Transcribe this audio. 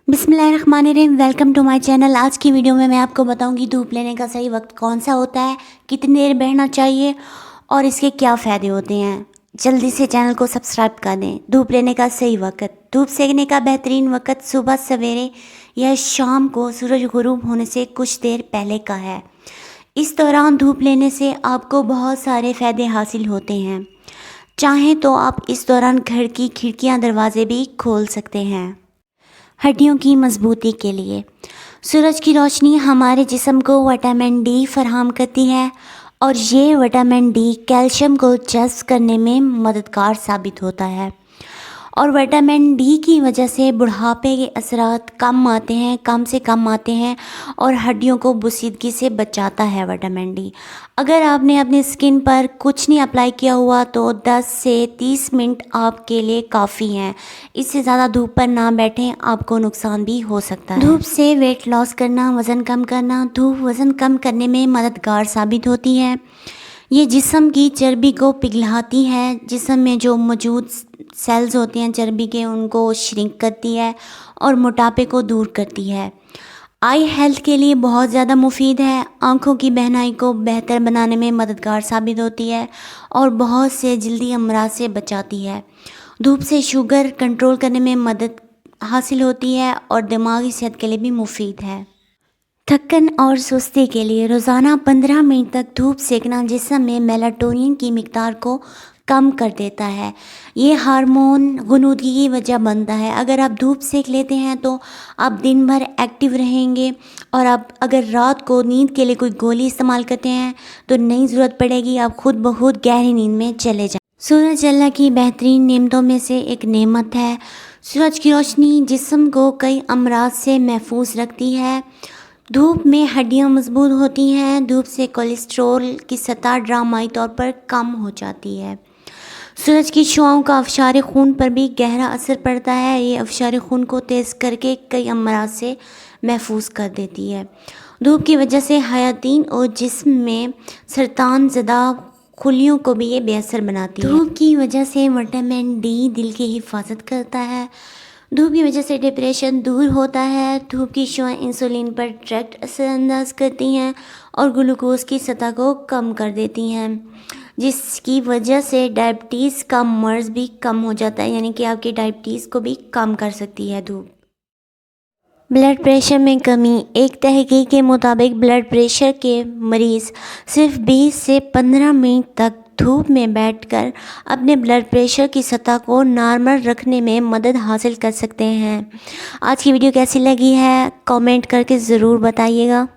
बिस्मिल्लाहिर्रहमानिर्रहीम। Welcome to my channel. आज की वीडियो में मैं आपको बताऊंगी धूप लेने का सही वक्त कौन सा होता है, कितनी देर बैठना चाहिए और इसके क्या फ़ायदे होते हैं। जल्दी से चैनल को सब्सक्राइब कर दें। धूप लेने का सही वक्त, धूप सेकने का बेहतरीन वक्त सुबह सवेरे या शाम को सूरज गुरूब होने से कुछ देर पहले का है। इस दौरान धूप लेने से आपको बहुत सारे फ़ायदे हासिल होते हैं। चाहें तो आप इस दौरान घर की खिड़कियां दरवाजे भी खोल सकते हैं। हड्डियों की मजबूती के लिए सूरज की रोशनी हमारे जिस्म को विटामिन डी फराहम करती है और ये विटामिन डी कैल्शियम को जज़्ब करने में मददगार साबित होता है और विटामिन डी की वजह से बुढ़ापे के असरात कम से कम आते हैं और हड्डियों को बुसीदगी से बचाता है विटामिन डी। अगर आपने अपनी स्किन पर कुछ नहीं अप्लाई किया हुआ तो 10 से 30 मिनट आपके लिए काफ़ी हैं। इससे ज़्यादा धूप पर ना बैठें, आपको नुकसान भी हो सकता है। धूप से वेट लॉस करना, वज़न कम करना। धूप वज़न कम करने में मददगार साबित होती है। ये जिस्म की चर्बी को पिघलाती है, जिस्म में जो मौजूद सेल्स होते हैं चर्बी के उनको श्रिंक करती है और मोटापे को दूर करती है। आई हेल्थ के लिए बहुत ज़्यादा मुफीद है। आँखों की बहनाई को बेहतर बनाने में मददगार साबित होती है और बहुत से जल्दी अमराज से बचाती है। धूप से शुगर कंट्रोल करने में मदद हासिल होती है और दिमागी सेहत के लिए भी मुफीद है। थकन और सुस्ती के लिए रोज़ाना 15 मिनट तक धूप सेकना जिस्म में मेलाटोनिन की मिकदार को कम कर देता है। ये हार्मोन गुनूदगी की वजह बनता है। अगर आप धूप सेक लेते हैं तो आप दिन भर एक्टिव रहेंगे और आप अगर रात को नींद के लिए कोई गोली इस्तेमाल करते हैं तो नहीं ज़रूरत पड़ेगी, आप खुद ब खुद गहरी नींद में चले जाएं। सूरज अल्लाह की बेहतरीन नेमतों में से एक नेमत है। सूरज की रोशनी जिस्म को कई अमराज से महफूज रखती है। धूप में हड्डियां मजबूत होती हैं। धूप से कोलेस्ट्रॉल की सतह ड्रामाई तौर पर कम हो जाती है। सूरज की शुआओं का अफशार खून पर भी गहरा असर पड़ता है। ये अफशार खून को तेज़ करके कई अमराज से महफूज कर देती है। धूप की वजह से हयातीन और जिस्म में सरतान ज़दा खुलियों को भी ये बेअसर बनाती है। धूप की वजह से विटामिन डी दिल की हिफाजत करता है। धूप की वजह से डिप्रेशन दूर होता है। धूप की शुआएं इंसुलिन पर डायरेक्ट असरअंदाज करती हैं और ग्लूकोज की सतह को कम कर देती हैं, जिसकी वजह से डायबिटीज़ का मर्ज़ भी कम हो जाता है, यानी कि आपकी डायबिटीज़ को भी कम कर सकती है धूप। ब्लड प्रेशर में कमी। एक तहकीक के मुताबिक ब्लड प्रेशर के मरीज़ सिर्फ 20 से 15 मिनट तक धूप में बैठकर अपने ब्लड प्रेशर की सतह को नॉर्मल रखने में मदद हासिल कर सकते हैं। आज की वीडियो कैसी लगी है कमेंट करके ज़रूर बताइएगा।